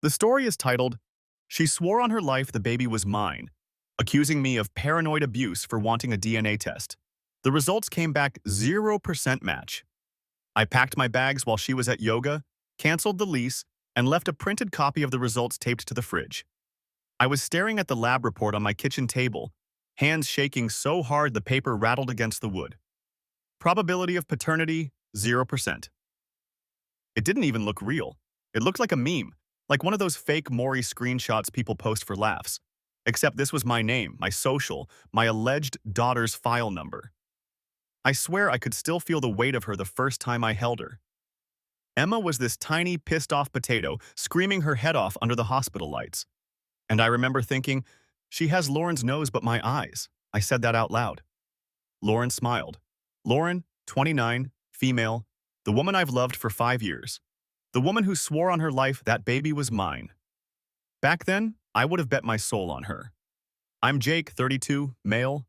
The story is titled, "She Swore on Her Life the Baby Was Mine," accusing me of paranoid abuse for wanting a DNA test. The results came back 0% match. I packed my bags while she was at yoga, canceled the lease, and left a printed copy of the results taped to the fridge. I was staring at the lab report on my kitchen table, hands shaking so hard the paper rattled against the wood. Probability of paternity, 0%. It didn't even look real. It looked like a meme, like one of those fake Maury screenshots people post for laughs. Except this was my name, my social, my alleged daughter's file number. I swear I could still feel the weight of her the first time I held her. Emma was this tiny, pissed-off potato screaming her head off under the hospital lights. And I remember thinking, she has Lauren's nose but my eyes. I said that out loud. Lauren smiled. Lauren, 29, female, the woman I've loved for 5 years. The woman who swore on her life that baby was mine. Back then, I would have bet my soul on her. I'm Jake, 32, male.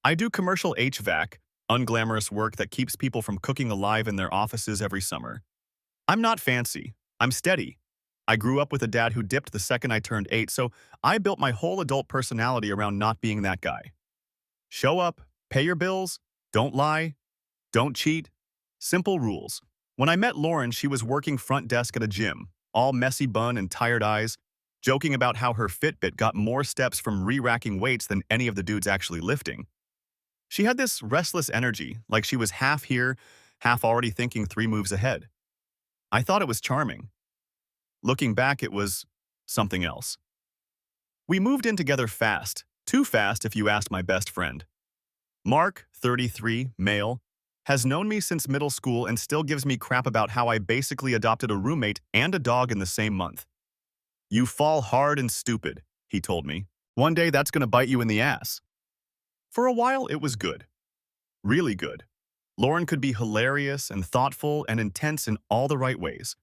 I do commercial HVAC, unglamorous work that keeps people from cooking alive in their offices every summer. I'm not fancy. I'm steady. I grew up with a dad who dipped the second I turned 8, so I built my whole adult personality around not being that guy. Show up, pay your bills, don't lie, don't cheat. Simple rules. When I met Lauren, she was working front desk at a gym, all messy bun and tired eyes, joking about how her Fitbit got more steps from re-racking weights than any of the dudes actually lifting. She had this restless energy, like she was half here, half already thinking 3 moves ahead. I thought it was charming. Looking back, it was something else. We moved in together fast, too fast if you asked my best friend. Mark, 33, male, has known me since middle school and still gives me crap about how I basically adopted a roommate and a dog in the same month. You fall hard and stupid, he told me. One day that's gonna bite you in the ass. For a while, it was good. Really good. Lauren could be hilarious and thoughtful and intense in all the right ways.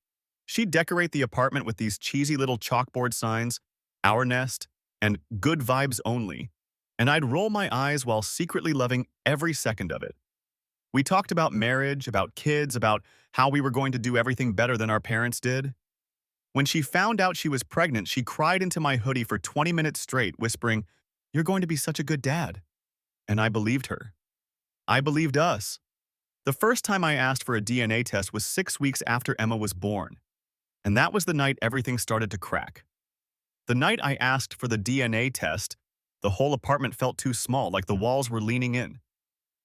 She'd decorate the apartment with these cheesy little chalkboard signs, "Our Nest," and "Good Vibes Only," and I'd roll my eyes while secretly loving every second of it. We talked about marriage, about kids, about how we were going to do everything better than our parents did. When she found out she was pregnant, she cried into my hoodie for 20 minutes straight, whispering, "You're going to be such a good dad." And I believed her. I believed us. The first time I asked for a DNA test was 6 weeks after Emma was born. And that was the night everything started to crack. The night I asked for the DNA test, the whole apartment felt too small, like the walls were leaning in.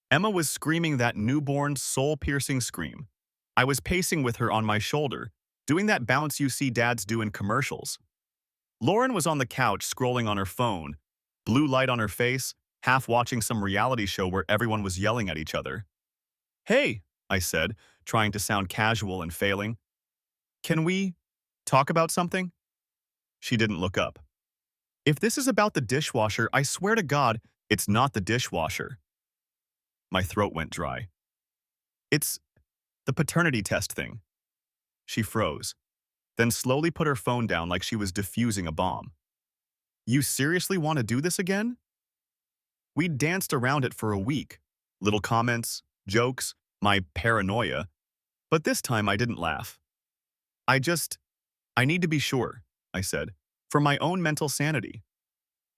Emma was screaming that newborn, soul-piercing scream. I was pacing with her on my shoulder, doing that bounce you see dads do in commercials. Lauren was on the couch scrolling on her phone, blue light on her face, half watching some reality show where everyone was yelling at each other. "Hey," I said, trying to sound casual and failing. "Can we talk about something?" She didn't look up. "If this is about the dishwasher, I swear to God, it's not the dishwasher." My throat went dry. "It's the paternity test thing." She froze, then slowly put her phone down like she was defusing a bomb. "You seriously want to do this again?" We'd danced around it for a week. Little comments, jokes, my paranoia. But this time I didn't laugh. I need to be sure," I said, "for my own mental sanity.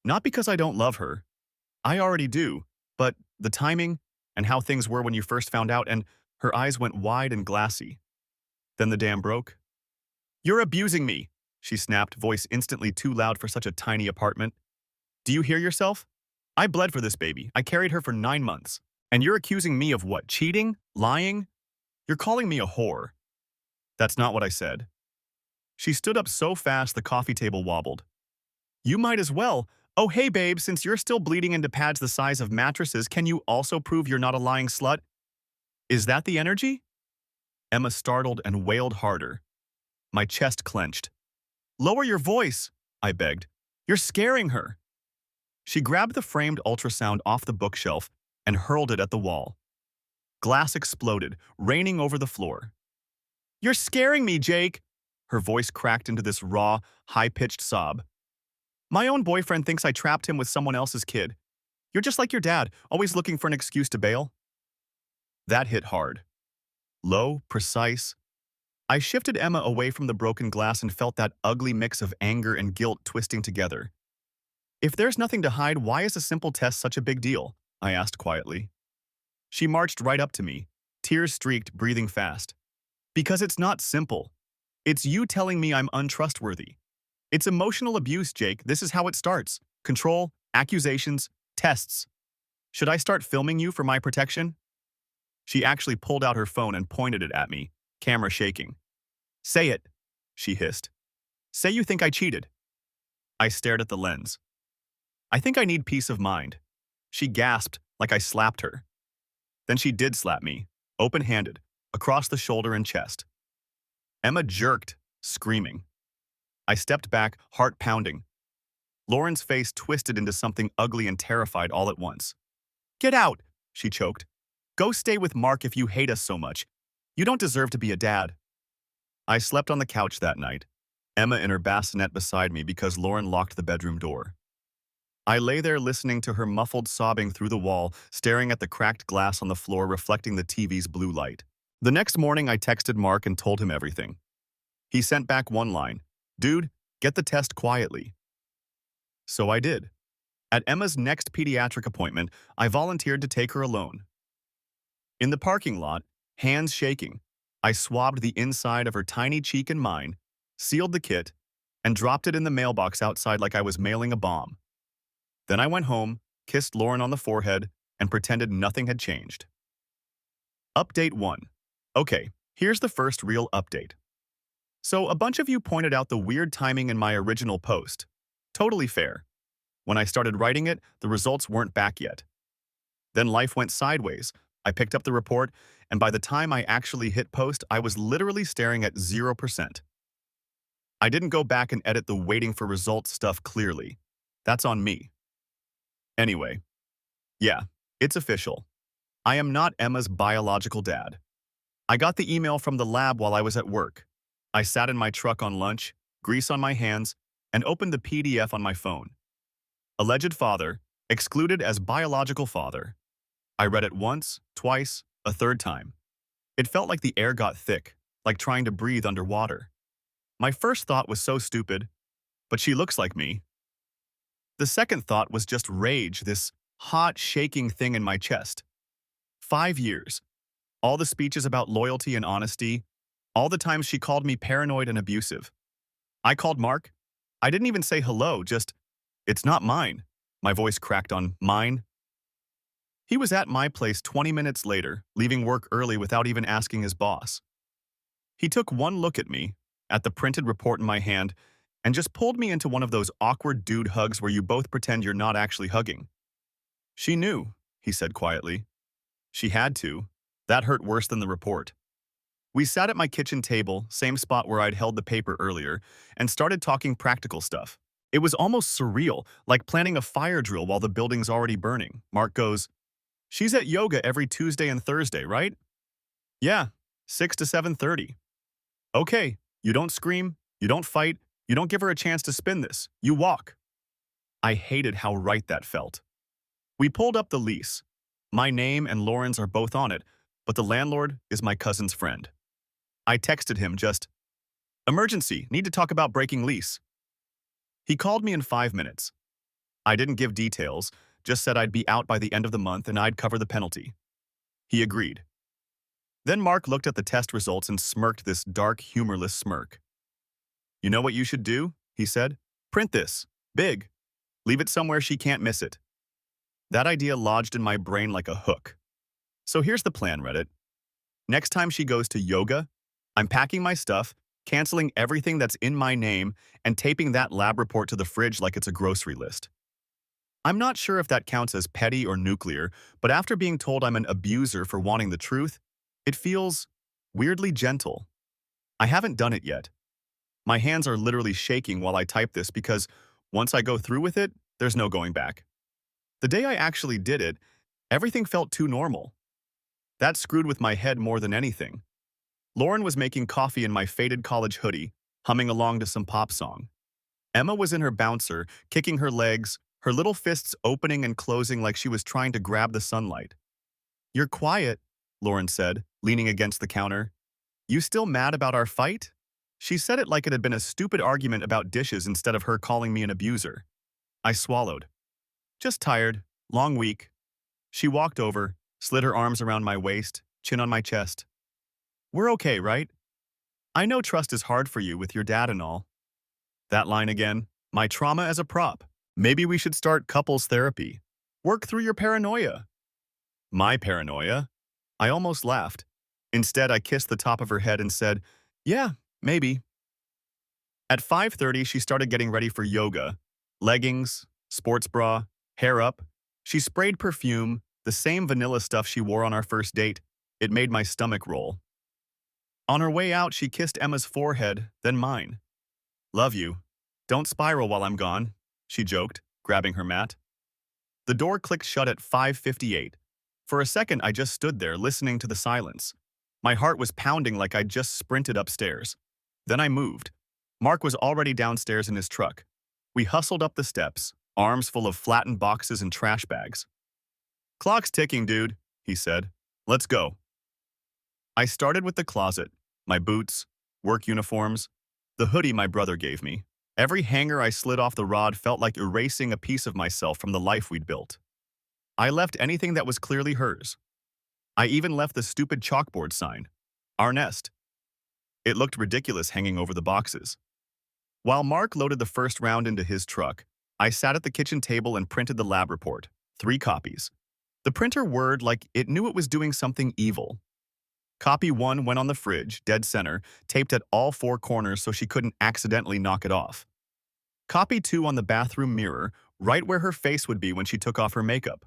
Not because I don't love her. I already do, but the timing and how things were when you first found out," and her eyes went wide and glassy. Then the dam broke. "You're abusing me," she snapped, voice instantly too loud for such a tiny apartment. "Do you hear yourself? I bled for this baby. I carried her for 9 months. And you're accusing me of what? Cheating? Lying? You're calling me a whore." "That's not what I said." She stood up so fast the coffee table wobbled. "You might as well. Oh, hey, babe, since you're still bleeding into pads the size of mattresses, can you also prove you're not a lying slut? Is that the energy?" Emma startled and wailed harder. My chest clenched. "Lower your voice," I begged. "You're scaring her." She grabbed the framed ultrasound off the bookshelf and hurled it at the wall. Glass exploded, raining over the floor. "You're scaring me, Jake!" Her voice cracked into this raw, high-pitched sob. "My own boyfriend thinks I trapped him with someone else's kid. You're just like your dad, always looking for an excuse to bail." That hit hard. Low, precise, I shifted Emma away from the broken glass and felt that ugly mix of anger and guilt twisting together. If there's nothing to hide, why is a simple test such a big deal? I asked quietly. She marched right up to me, tears streaked, breathing fast. Because it's not simple. It's you telling me I'm untrustworthy. It's emotional abuse, Jake. This is how it starts. Control, accusations, tests. Should I start filming you for my protection? She actually pulled out her phone and pointed it at me, camera shaking. Say it, she hissed. Say you think I cheated. I stared at the lens. I think I need peace of mind. She gasped like I slapped her. Then she did slap me, open-handed, across the shoulder and chest. Emma jerked, screaming. I stepped back, heart pounding. Lauren's face twisted into something ugly and terrified all at once. Get out, she choked. Go stay with Mark if you hate us so much. You don't deserve to be a dad. I slept on the couch that night, Emma in her bassinet beside me because Lauren locked the bedroom door. I lay there listening to her muffled sobbing through the wall, staring at the cracked glass on the floor reflecting the TV's blue light. The next morning, I texted Mark and told him everything. He sent back one line, Dude, get the test quietly. So I did. At Emma's next pediatric appointment, I volunteered to take her alone. In the parking lot, hands shaking, I swabbed the inside of her tiny cheek and mine, sealed the kit, and dropped it in the mailbox outside like I was mailing a bomb. Then I went home, kissed Lauren on the forehead, and pretended nothing had changed. Update 1. Okay, here's the first real update. So a bunch of you pointed out the weird timing in my original post. Totally fair. When I started writing it, the results weren't back yet. Then life went sideways. I picked up the report, and by the time I actually hit post, I was literally staring at 0%. I didn't go back and edit the waiting for results stuff clearly. That's on me. Anyway, yeah, it's official. I am not Emma's biological dad. I got the email from the lab while I was at work. I sat in my truck on lunch, grease on my hands, and opened the PDF on my phone. Alleged father, excluded as biological father. I read it once, twice, a third time. It felt like the air got thick, like trying to breathe underwater. My first thought was so stupid, but she looks like me. The second thought was just rage, this hot, shaking thing in my chest. 5 years. All the speeches about loyalty and honesty. All the times she called me paranoid and abusive. I called Mark. I didn't even say hello, just, it's not mine. My voice cracked on mine. He was at my place 20 minutes later, leaving work early without even asking his boss. He took one look at me, at the printed report in my hand, and just pulled me into one of those awkward dude hugs where you both pretend you're not actually hugging. She knew, he said quietly. She had to. That hurt worse than the report. We sat at my kitchen table, same spot where I'd held the paper earlier, and started talking practical stuff. It was almost surreal, like planning a fire drill while the building's already burning. Mark goes, She's at yoga every Tuesday and Thursday, right? Yeah, 6 to 7:30. Okay, you don't scream, you don't fight, you don't give her a chance to spin this. You walk. I hated how right that felt. We pulled up the lease. My name and Lauren's are both on it, but the landlord is my cousin's friend. I texted him just, Emergency, need to talk about breaking lease. He called me in 5 minutes. I didn't give details, just said I'd be out by the end of the month and I'd cover the penalty. He agreed. Then Mark looked at the test results and smirked this dark, humorless smirk. You know what you should do? He said. Print this. Big. Leave it somewhere she can't miss it. That idea lodged in my brain like a hook. So here's the plan, Reddit. Next time she goes to yoga, I'm packing my stuff, canceling everything that's in my name, and taping that lab report to the fridge like it's a grocery list. I'm not sure if that counts as petty or nuclear, but after being told I'm an abuser for wanting the truth, it feels weirdly gentle. I haven't done it yet. My hands are literally shaking while I type this because once I go through with it, there's no going back. The day I actually did it, everything felt too normal. That screwed with my head more than anything. Lauren was making coffee in my faded college hoodie, humming along to some pop song. Emma was in her bouncer, kicking her legs, her little fists opening and closing like she was trying to grab the sunlight. You're quiet, Lauren said, leaning against the counter. You still mad about our fight? She said it like it had been a stupid argument about dishes instead of her calling me an abuser. I swallowed. Just tired. Long week. She walked over, slid her arms around my waist, chin on my chest. We're okay, right? I know trust is hard for you with your dad and all. That line again. My trauma as a prop. Maybe we should start couples therapy. Work through your paranoia. My paranoia? I almost laughed. Instead, I kissed the top of her head and said, yeah, maybe. At 5:30, she started getting ready for yoga. Leggings, sports bra, hair up. She sprayed perfume, the same vanilla stuff she wore on our first date. It made my stomach roll. On her way out, she kissed Emma's forehead, then mine. Love you. Don't spiral while I'm gone, she joked, grabbing her mat. The door clicked shut at 5:58. For a second, I just stood there, listening to the silence. My heart was pounding like I'd just sprinted upstairs. Then I moved. Mark was already downstairs in his truck. We hustled up the steps, arms full of flattened boxes and trash bags. Clock's ticking, dude, he said. Let's go. I started with the closet, my boots, work uniforms, the hoodie my brother gave me. Every hanger I slid off the rod felt like erasing a piece of myself from the life we'd built. I left anything that was clearly hers. I even left the stupid chalkboard sign, our nest. It looked ridiculous hanging over the boxes. While Mark loaded the first round into his truck, I sat at the kitchen table and printed the lab report, 3 copies. The printer whirred like it knew it was doing something evil. Copy 1 went on the fridge, dead center, taped at all 4 corners so she couldn't accidentally knock it off. Copy 2 on the bathroom mirror, right where her face would be when she took off her makeup.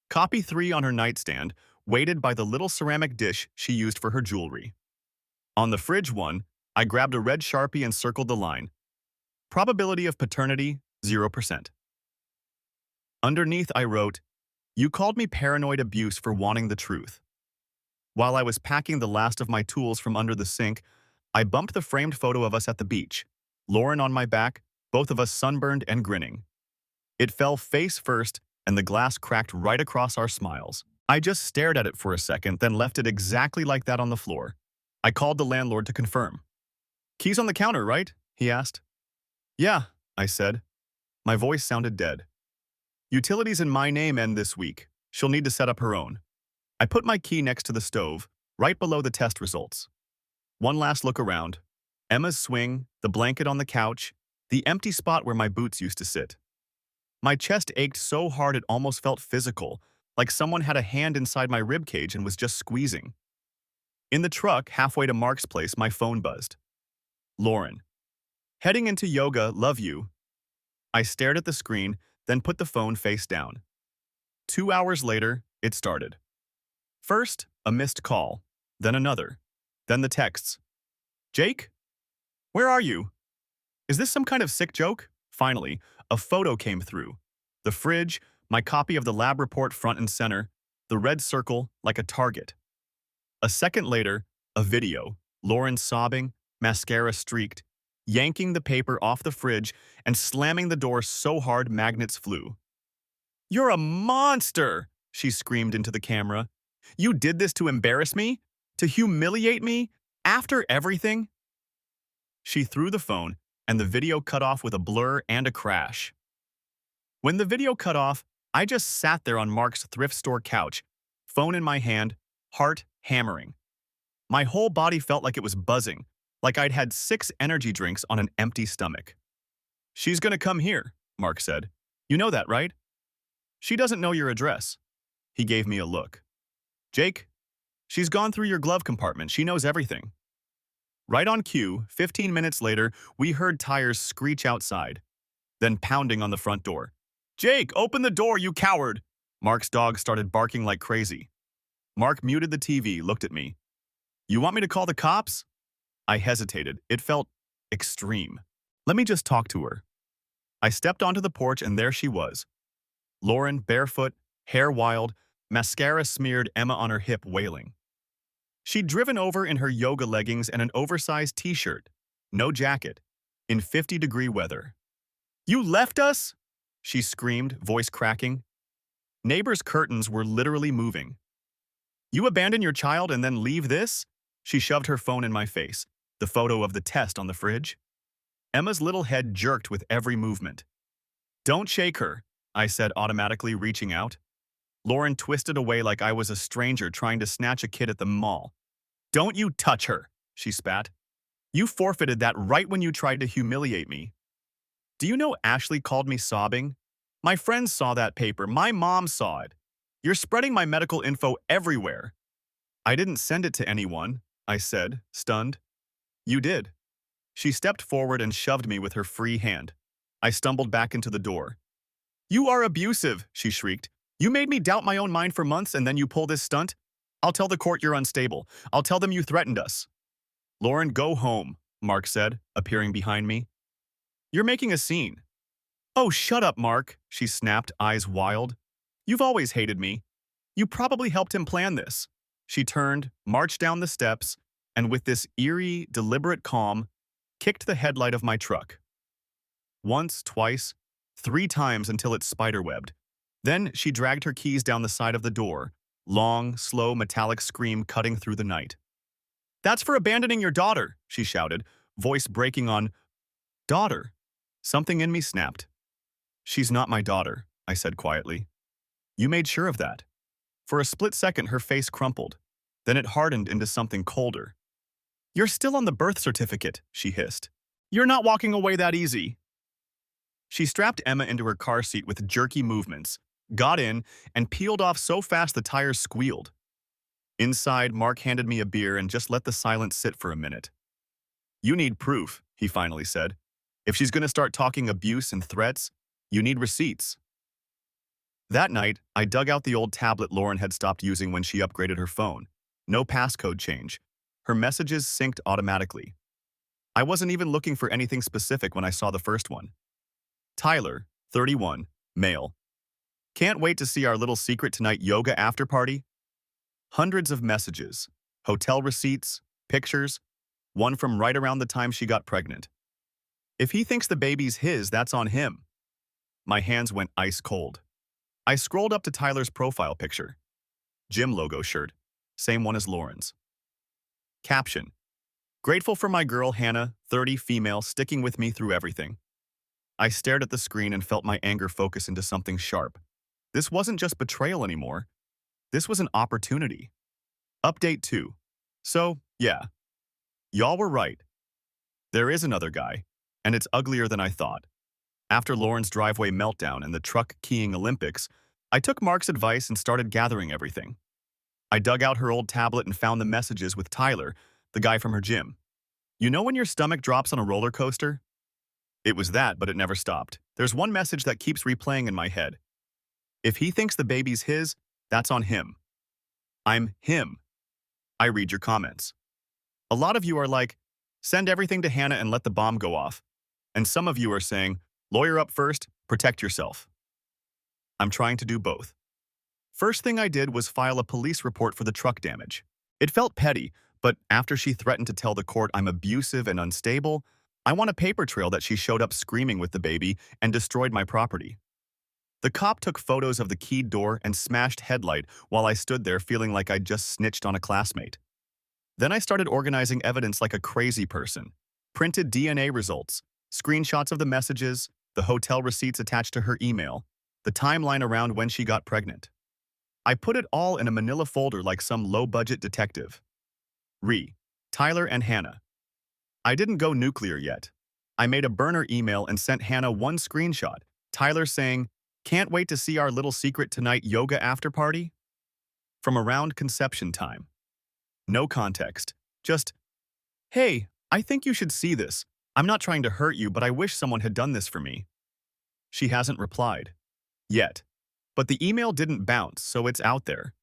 Copy 3 on her nightstand, weighted by the little ceramic dish she used for her jewelry. On the fridge one, I grabbed a red Sharpie and circled the line. Probability of paternity, 0%. Underneath I wrote, you called me paranoid abuse for wanting the truth. While I was packing the last of my tools from under the sink, I bumped the framed photo of us at the beach, Lauren on my back, both of us sunburned and grinning. It fell face first, and the glass cracked right across our smiles. I just stared at it for a second, then left it exactly like that on the floor. I called the landlord to confirm. Keys on the counter, right? He asked. Yeah, I said. My voice sounded dead. Utilities in my name end this week. She'll need to set up her own. I put my key next to the stove, right below the test results. One last look around. Emma's swing, the blanket on the couch, the empty spot where my boots used to sit. My chest ached so hard it almost felt physical, like someone had a hand inside my ribcage and was just squeezing. In the truck, halfway to Mark's place, my phone buzzed. Lauren. Heading into yoga, love you. I stared at the screen, then put the phone face down. 2 hours later, it started. First, a missed call, then another, then the texts. Jake? Where are you? Is this some kind of sick joke? Finally, a photo came through. The fridge, my copy of the lab report front and center, the red circle like a target. A second later, a video, Lauren sobbing, mascara streaked, yanking the paper off the fridge and slamming the door so hard magnets flew. You're a monster, she screamed into the camera. You did this to embarrass me? To humiliate me? After everything? She threw the phone, and the video cut off with a blur and a crash. When the video cut off, I just sat there on Mark's thrift store couch, phone in my hand, heart hammering. My whole body felt like it was buzzing, like I'd had 6 energy drinks on an empty stomach. She's gonna come here, Mark said. You know that, right? She doesn't know your address. He gave me a look. Jake, she's gone through your glove compartment. She knows everything. Right on cue, 15 minutes later, we heard tires screech outside, then pounding on the front door. Jake, open the door, you coward! Mark's dog started barking like crazy. Mark muted the TV, looked at me. You want me to call the cops? I hesitated. It felt extreme. Let me just talk to her. I stepped onto the porch and there she was. Lauren, barefoot, hair wild, mascara smeared, Emma on her hip wailing. She'd driven over in her yoga leggings and an oversized t-shirt, no jacket, in 50-degree weather. You left us? She screamed, voice cracking. Neighbors' curtains were literally moving. You abandon your child and then leave this? She shoved her phone in my face, the photo of the test on the fridge. Emma's little head jerked with every movement. "Don't shake her," I said, automatically reaching out. Lauren twisted away like I was a stranger trying to snatch a kid at the mall. "Don't you touch her," she spat. "You forfeited that right when you tried to humiliate me." "Do you know Ashley called me sobbing? My friends saw that paper. My mom saw it. You're spreading my medical info everywhere." "I didn't send it to anyone," I said, stunned. "You did." She stepped forward and shoved me with her free hand. I stumbled back into the door. "You are abusive," she shrieked. "You made me doubt my own mind for months and then you pull this stunt? I'll tell the court you're unstable. I'll tell them you threatened us." "Lauren, go home," Mark said, appearing behind me. "You're making a scene." "Oh, shut up, Mark," she snapped, eyes wild. "You've always hated me. You probably helped him plan this." She turned, marched down the steps, and with this eerie, deliberate calm, kicked the headlight of my truck. Once, twice, 3 times until it spiderwebbed. Then she dragged her keys down the side of the door, long, slow, metallic scream cutting through the night. "That's for abandoning your daughter," she shouted, voice breaking on daughter. Something in me snapped. "She's not my daughter," I said quietly. "You made sure of that." For a split second, her face crumpled. Then it hardened into something colder. "You're still on the birth certificate," she hissed. "You're not walking away that easy." She strapped Emma into her car seat with jerky movements, got in, and peeled off so fast the tires squealed. Inside, Mark handed me a beer and just let the silence sit for a minute. "You need proof," he finally said. "If she's going to start talking abuse and threats, you need receipts." That night, I dug out the old tablet Lauren had stopped using when she upgraded her phone. No passcode change. Her messages synced automatically. I wasn't even looking for anything specific when I saw the first one. Tyler, 31, male. "Can't wait to see our little secret tonight yoga after party." Hundreds of messages, hotel receipts, pictures, one from right around the time she got pregnant. "If he thinks the baby's his, that's on him." My hands went ice cold. I scrolled up to Tyler's profile picture. Gym logo shirt, same one as Lauren's. Caption: "Grateful for my girl Hannah, 30, female, sticking with me through everything." I stared at the screen and felt my anger focus into something sharp. This wasn't just betrayal anymore. This was an opportunity. Update 2. So, yeah. Y'all were right. There is another guy, and it's uglier than I thought. After Lauren's driveway meltdown and the truck keying Olympics, I took Mark's advice and started gathering everything. I dug out her old tablet and found the messages with Tyler, the guy from her gym. You know when your stomach drops on a roller coaster? It was that, but it never stopped. There's one message that keeps replaying in my head. "If he thinks the baby's his, that's on him." I'm him. I read your comments. A lot of you are like, "Send everything to Hannah and let the bomb go off." And some of you are saying, "Lawyer up first, protect yourself." I'm trying to do both. First thing I did was file a police report for the truck damage. It felt petty, but after she threatened to tell the court I'm abusive and unstable, I want a paper trail that she showed up screaming with the baby and destroyed my property. The cop took photos of the keyed door and smashed headlight while I stood there feeling like I'd just snitched on a classmate. Then I started organizing evidence like a crazy person. Printed DNA results, screenshots of the messages, the hotel receipts attached to her email, the timeline around when she got pregnant. I put it all in a manila folder like some low-budget detective. Tyler and Hannah. I didn't go nuclear yet. I made a burner email and sent Hannah one screenshot, Tyler saying, "Can't wait to see our little secret tonight yoga after party?" From around conception time. No context. Just, "Hey, I think you should see this. I'm not trying to hurt you, but I wish someone had done this for me." She hasn't replied. Yet. But the email didn't bounce, so it's out there.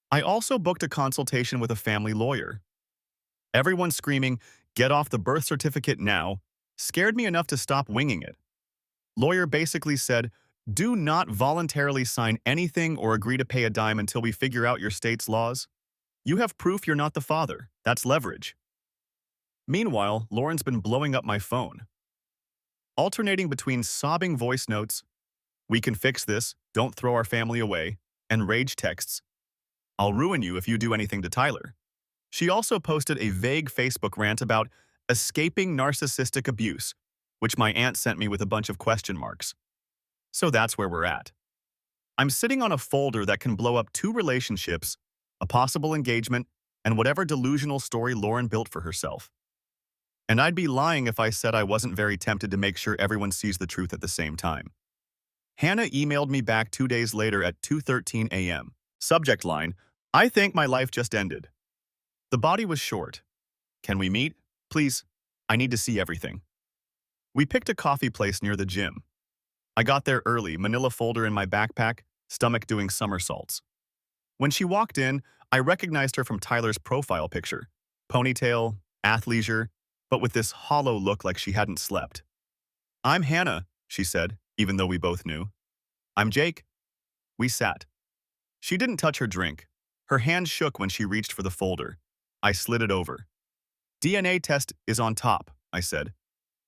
I also booked a consultation with a family lawyer. Everyone screaming, "Get off the birth certificate now," scared me enough to stop winging it. Lawyer basically said, "Do not voluntarily sign anything or agree to pay a dime until we figure out your state's laws. You have proof you're not the father. That's leverage." Meanwhile, Lauren's been blowing up my phone. Alternating between sobbing voice notes, "We can fix this, don't throw our family away," and rage texts, "I'll ruin you if you do anything to Tyler." She also posted a vague Facebook rant about escaping narcissistic abuse, which my aunt sent me with a bunch of question marks. So that's where we're at. I'm sitting on a folder that can blow up 2 relationships, a possible engagement, and whatever delusional story Lauren built for herself. And I'd be lying if I said I wasn't very tempted to make sure everyone sees the truth at the same time. Hannah emailed me back 2 days later at 2:13 a.m. Subject line, I think my life just ended. The body was short. Can we meet? Please. I need to see everything. We picked a coffee place near the gym. I got there early, manila folder in my backpack, stomach doing somersaults. When she walked in, I recognized her from Tyler's profile picture. Ponytail, athleisure, but with this hollow look like she hadn't slept. I'm Hannah, she said, even though we both knew. I'm Jake. We sat. She didn't touch her drink. Her hand shook when she reached for the folder. I slid it over. DNA test is on top, I said.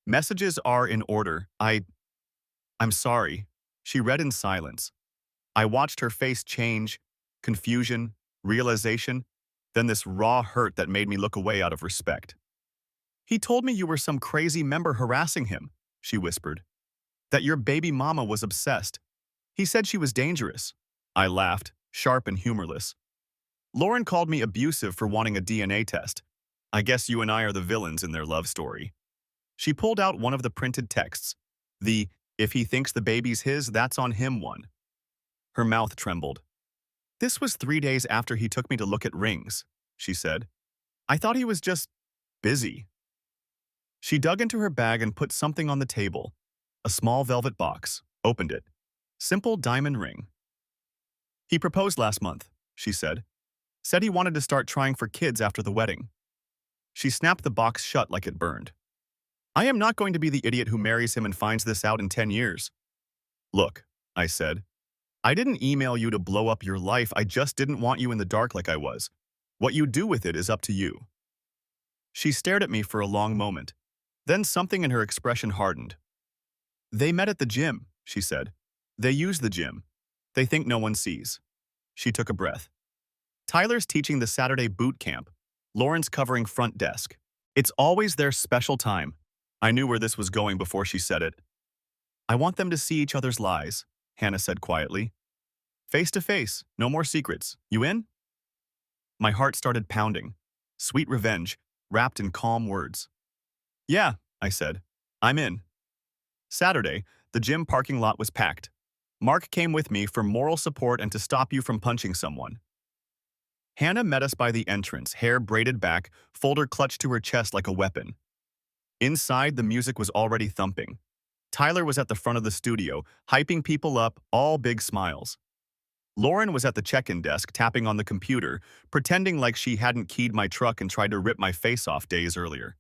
Messages are in order. I'm sorry. She read in silence. I watched her face change, confusion, realization, then this raw hurt that made me look away out of respect. He told me you were some crazy member harassing him, she whispered. That your baby mama was obsessed. He said she was dangerous. I laughed, sharp and humorless. Lauren called me abusive for wanting a DNA test. I guess you and I are the villains in their love story. She pulled out one of the printed texts. The, if he thinks the baby's his, that's on him one. Her mouth trembled. This was 3 days after he took me to look at rings, she said. I thought he was just busy. She dug into her bag and put something on the table. A small velvet box. Opened it. Simple diamond ring. He proposed last month, she said. Said he wanted to start trying for kids after the wedding. She snapped the box shut like it burned. I am not going to be the idiot who marries him and finds this out in 10 years. Look, I said. I didn't email you to blow up your life. I just didn't want you in the dark like I was. What you do with it is up to you. She stared at me for a long moment. Then something in her expression hardened. They met at the gym, she said. They use the gym. They think no one sees. She took a breath. Tyler's teaching the Saturday boot camp. Lauren's covering front desk. It's always their special time. I knew where this was going before she said it. I want them to see each other's lies, Hannah said quietly. Face to face, no more secrets. You in? My heart started pounding. Sweet revenge, wrapped in calm words. Yeah, I said. I'm in. Saturday, the gym parking lot was packed. Mark came with me for moral support and to stop you from punching someone. Hannah met us by the entrance, hair braided back, folder clutched to her chest like a weapon. Inside, the music was already thumping. Tyler was at the front of the studio, hyping people up, all big smiles. Lauren was at the check-in desk, tapping on the computer, pretending like she hadn't keyed my truck and tried to rip my face off days earlier.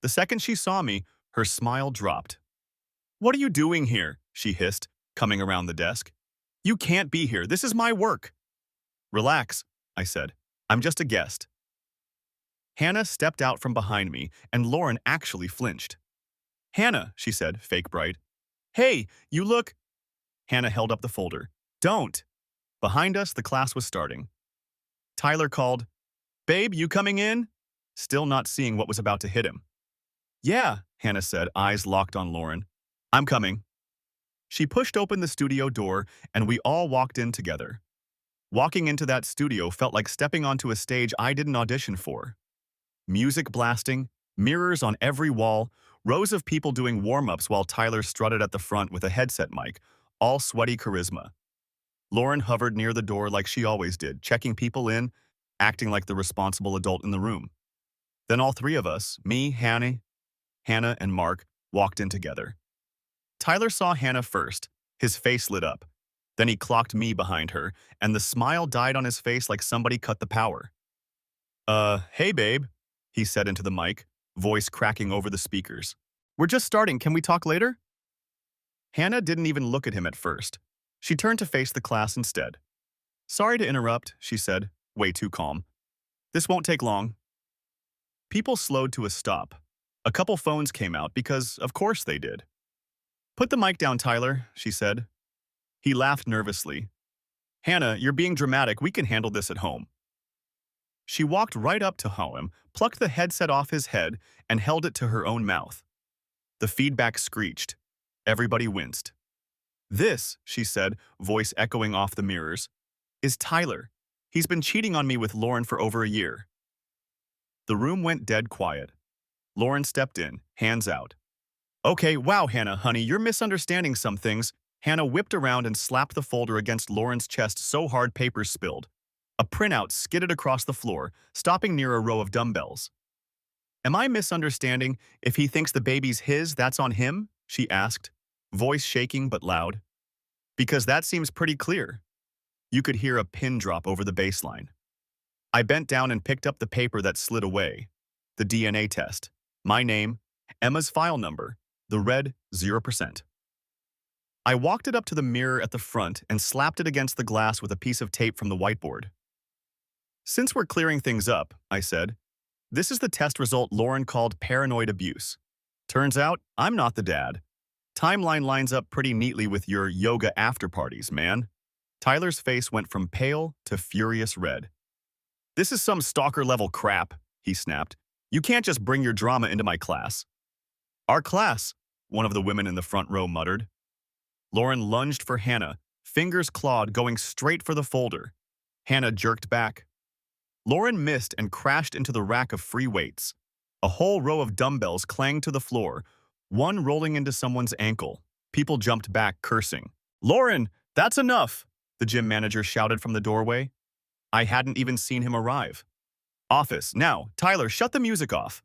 The second she saw me, her smile dropped. What are you doing here? She hissed, coming around the desk. You can't be here. This is my work. Relax, I said. I'm just a guest. Hannah stepped out from behind me, and Lauren actually flinched. Hannah, she said, fake bright. Hey, you look… Hannah held up the folder. Don't. Behind us, the class was starting. Tyler called, Babe, you coming in? Still not seeing what was about to hit him. Yeah, Hannah said, eyes locked on Lauren. I'm coming. She pushed open the studio door, and we all walked in together. Walking into that studio felt like stepping onto a stage I didn't audition for. Music blasting, mirrors on every wall, rows of people doing warm-ups while Tyler strutted at the front with a headset mic, all sweaty charisma. Lauren hovered near the door like she always did, checking people in, acting like the responsible adult in the room. Then all 3 of us, me, Hannah, and Mark, walked in together. Tyler saw Hannah first. His face lit up. Then he clocked me behind her, and the smile died on his face like somebody cut the power. Hey babe, he said into the mic, voice cracking over the speakers. We're just starting, can we talk later? Hannah didn't even look at him at first. She turned to face the class instead. Sorry to interrupt, she said, way too calm. This won't take long. People slowed to a stop. A couple phones came out because, of course, they did. Put the mic down, Tyler, she said. He laughed nervously. Hannah, you're being dramatic. We can handle this at home. She walked right up to Hohem, plucked the headset off his head, and held it to her own mouth. The feedback screeched. Everybody winced. "This," she said, voice echoing off the mirrors, "is Tyler. He's been cheating on me with Lauren for over a year." The room went dead quiet. Lauren stepped in, hands out. "Okay, wow, Hannah, honey, you're misunderstanding some things." Hannah whipped around and slapped the folder against Lauren's chest so hard papers spilled. A printout skidded across the floor, stopping near a row of dumbbells. "Am I misunderstanding? If he thinks the baby's his, that's on him?" she asked, voice shaking but loud. "Because that seems pretty clear." You could hear a pin drop over the baseline. I bent down and picked up the paper that slid away. The DNA test. My name, Emma's file number, the red 0%. I walked it up to the mirror at the front and slapped it against the glass with a piece of tape from the whiteboard. "Since we're clearing things up," I said, "this is the test result Lauren called paranoid abuse. Turns out, I'm not the dad. Timeline lines up pretty neatly with your yoga after-parties, man." Tyler's face went from pale to furious red. "This is some stalker-level crap," he snapped. "You can't just bring your drama into my class." "Our class," one of the women in the front row muttered. Lauren lunged for Hannah, fingers clawed, going straight for the folder. Hannah jerked back. Lauren missed and crashed into the rack of free weights. A whole row of dumbbells clanged to the floor, one rolling into someone's ankle. People jumped back, cursing. "Lauren, that's enough!" the gym manager shouted from the doorway. I hadn't even seen him arrive. "Office, now! Tyler, shut the music off!"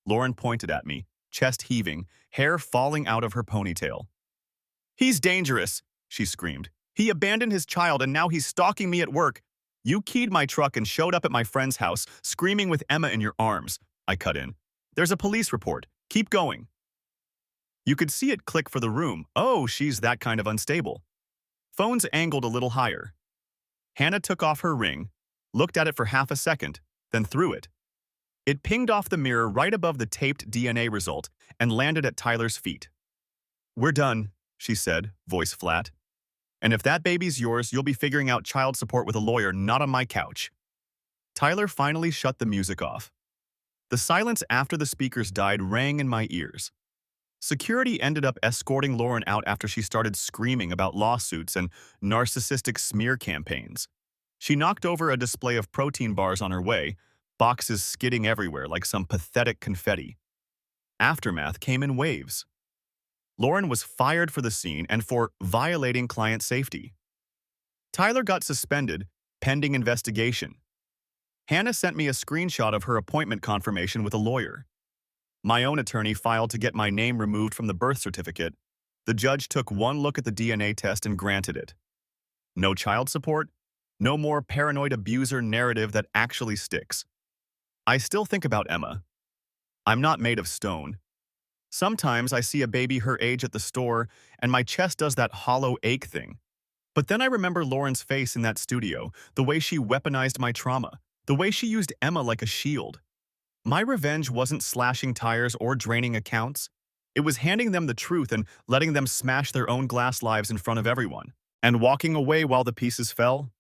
Lauren pointed at me, chest heaving, hair falling out of her ponytail. "He's dangerous," she screamed. "He abandoned his child and now he's stalking me at work. You keyed my truck and showed up at my friend's house, screaming with Emma in your arms." I cut in. "There's a police report. Keep going." You could see it click for the room. Oh, she's that kind of unstable. Phones angled a little higher. Hannah took off her ring, looked at it for half a second, then threw it. It pinged off the mirror right above the taped DNA result and landed at Tyler's feet. "We're done," she said, voice flat. "And if that baby's yours, you'll be figuring out child support with a lawyer, not on my couch." Tyler finally shut the music off. The silence after the speakers died rang in my ears. Security ended up escorting Lauren out after she started screaming about lawsuits and narcissistic smear campaigns. She knocked over a display of protein bars on her way, boxes skidding everywhere like some pathetic confetti. Aftermath came in waves. Lauren was fired for the scene and for violating client safety. Tyler got suspended, pending investigation. Hannah sent me a screenshot of her appointment confirmation with a lawyer. My own attorney filed to get my name removed from the birth certificate. The judge took one look at the DNA test and granted it. No child support, no more paranoid abuser narrative that actually sticks. I still think about Emma. I'm not made of stone. Sometimes I see a baby her age at the store and my chest does that hollow ache thing. But then I remember Lauren's face in that studio, the way she weaponized my trauma, the way she used Emma like a shield. My revenge wasn't slashing tires or draining accounts. It was handing them the truth and letting them smash their own glass lives in front of everyone, and walking away while the pieces fell.